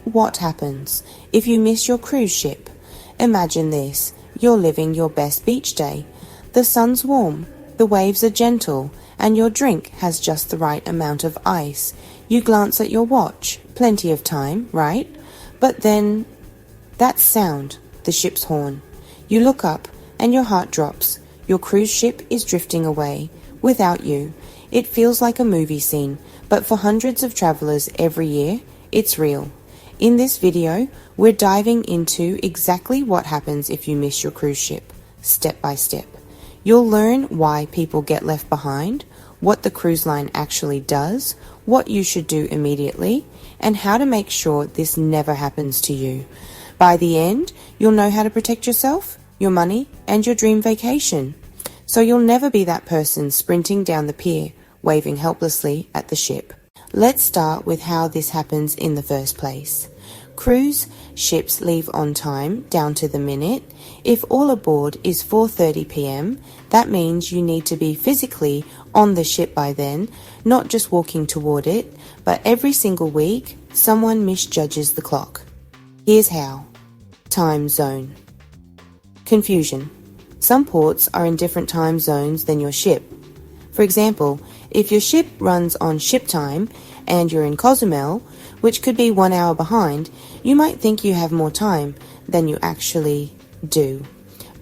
what happens if you miss your cruise ship. Imagine this: you're living your best beach day. The sun's warm, the waves are gentle, and your drink has just the right amount of ice. You glance at your watch. Plenty of time, right? But then, that sound, the ship's horn. You look up and your heart drops. Your cruise ship is drifting away without you. It feels like a movie scene, but for hundreds of travelers every year, it's real. In this video, we're diving into exactly what happens if you miss your cruise ship, step by step. You'll learn why people get left behind, what the cruise line actually does, what you should do immediately, and how to make sure this never happens to you. By the end, you'll know how to protect yourself, your money, and your dream vacation. So you'll never be that person sprinting down the pier, waving helplessly at the ship. Let's start with how this happens in the first place. Cruise ships leave on time, down to the minute. If all aboard is 4:30 p.m., that means you need to be physically on the ship by then, not just walking toward it, but every single week, someone misjudges the clock. Here's how. Time zone. Confusion. Some ports are in different time zones than your ship. For example, if your ship runs on ship time and you're in Cozumel, which could be 1 hour behind, you might think you have more time than you actually do.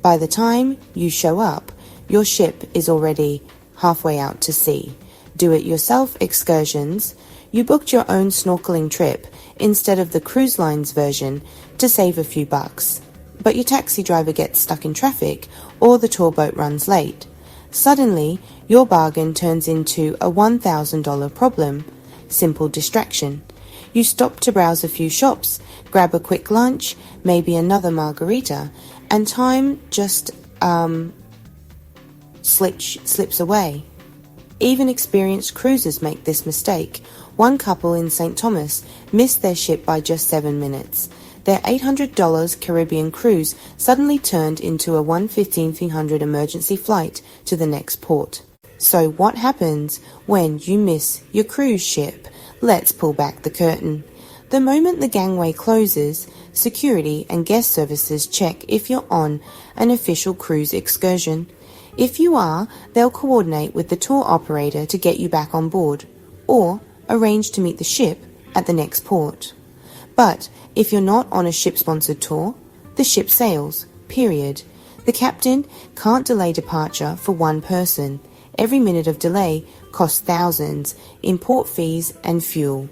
By the time you show up, your ship is already halfway out to sea. Do-it-yourself excursions. You booked your own snorkeling trip instead of the cruise line's version to save a few bucks. But your taxi driver gets stuck in traffic or the tour boat runs late. Suddenly, your bargain turns into a $1,000 problem. Simple distraction. You stop to browse a few shops, grab a quick lunch, maybe another margarita, and time just slips away. Even experienced cruisers make this mistake. One couple in St. Thomas missed their ship by just 7 minutes. Their $800 Caribbean cruise suddenly turned into a 1:15 emergency flight to the next port. So what happens when you miss your cruise ship? Let's pull back the curtain. The moment the gangway closes, security and guest services check if you're on an official cruise excursion. If you are, they'll coordinate with the tour operator to get you back on board, or arrange to meet the ship at the next port. But if you're not on a ship-sponsored tour, the ship sails, period. The captain can't delay departure for one person. Every minute of delay costs thousands in port fees and fuel.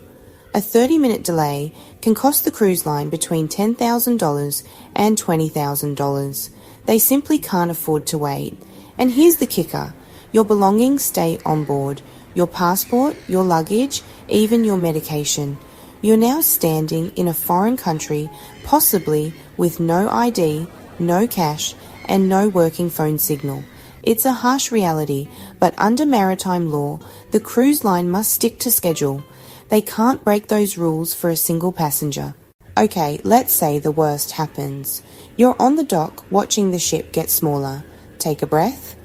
A 30-minute delay can cost the cruise line between $10,000 and $20,000. They simply can't afford to wait. And here's the kicker. Your belongings stay on board. Your passport, your luggage, even your medication. You're now standing in a foreign country, possibly with no ID, no cash, and no working phone signal. It's a harsh reality, but under maritime law, the cruise line must stick to schedule. They can't break those rules for a single passenger. Okay, let's say the worst happens. You're on the dock watching the ship get smaller. Take a breath.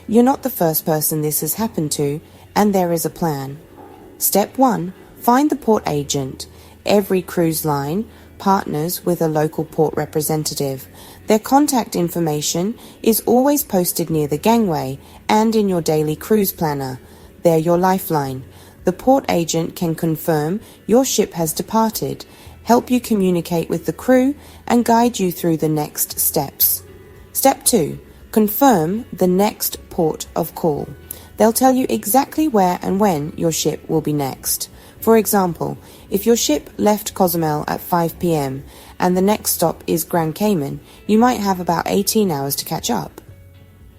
You're not the first person this has happened to, and there is a plan. Step 1. Find the port agent. Every cruise line partners with a local port representative. Their contact information is always posted near the gangway and in your daily cruise planner. They're your lifeline. The port agent can confirm your ship has departed, help you communicate with the crew, and guide you through the next steps. Step 2. Confirm the next port of call. They'll tell you exactly where and when your ship will be next. For example, if your ship left Cozumel at 5 p.m. and the next stop is Grand Cayman, you might have about 18 hours to catch up.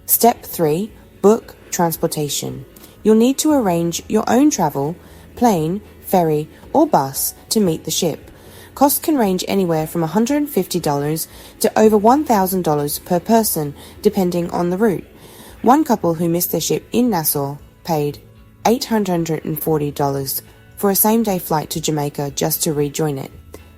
Step 3. Book transportation. You'll need to arrange your own travel, plane, ferry, or bus to meet the ship. Costs can range anywhere from $150 to over $1,000 per person, depending on the route. One couple who missed their ship in Nassau paid $840 for a same-day flight to Jamaica just to rejoin it.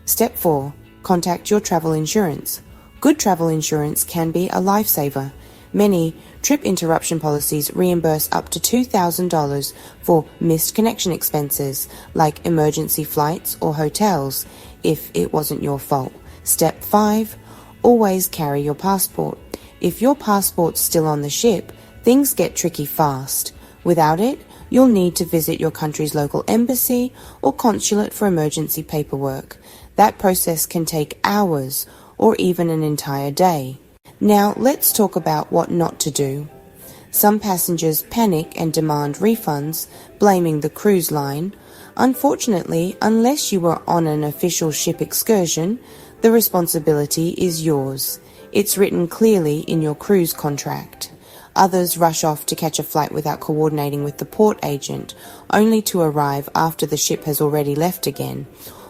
Step 4. Contact your travel insurance. Good travel insurance can be a lifesaver. Many trip interruption policies reimburse up to $2,000 for missed connection expenses, like emergency flights or hotels, if it wasn't your fault. Step 5. Always carry your passport. If your passport's still on the ship, things get tricky fast. Without it, you'll need to visit your country's local embassy or consulate for emergency paperwork. That process can take hours or even an entire day. Now let's talk about what not to do. Some passengers panic and demand refunds, blaming the cruise line. Unfortunately, unless you were on an official ship excursion, the responsibility is yours. It's written clearly in your cruise contract. Others rush off to catch a flight without coordinating with the port agent, only to arrive after the ship has already left again.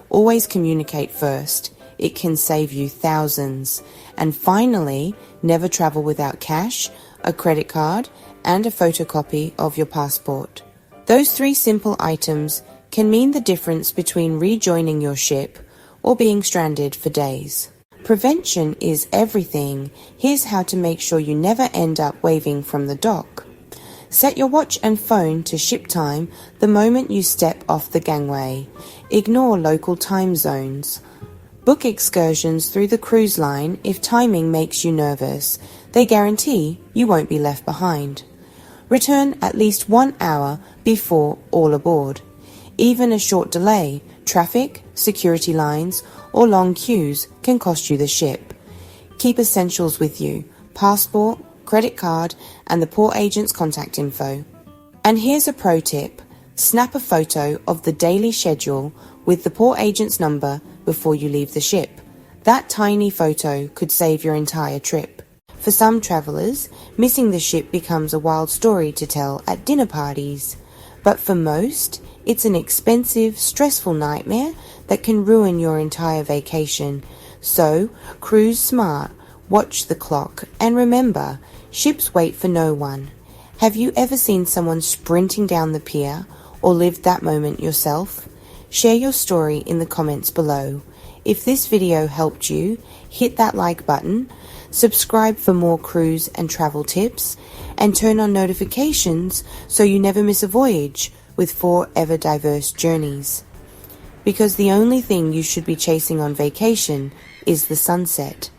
Always communicate first. It can save you thousands. And finally, never travel without cash, a credit card, and a photocopy of your passport. Those 3 simple items can mean the difference between rejoining your ship or being stranded for days. Prevention is everything. Here's how to make sure you never end up waving from the dock. Set your watch and phone to ship time the moment you step off the gangway. Ignore local time zones. Book excursions through the cruise line if timing makes you nervous. They guarantee you won't be left behind. Return at least 1 hour before all aboard. Even a short delay, traffic, security lines, or long queues can cost you the ship. Keep essentials with you: passport, credit card, and the port agent's contact info. And here's a pro tip. Snap a photo of the daily schedule with the port agent's number before you leave the ship. That tiny photo could save your entire trip. For some travelers, missing the ship becomes a wild story to tell at dinner parties. But for most, it's an expensive, stressful nightmare that can ruin your entire vacation. So, cruise smart, watch the clock, and remember, ships wait for no one. Have you ever seen someone sprinting down the pier or lived that moment yourself? Share your story in the comments below. If this video helped you, hit that like button, subscribe for more cruise and travel tips, and turn on notifications so you never miss a voyage with 4 ever diverse journeys. Because the only thing you should be chasing on vacation is the sunset.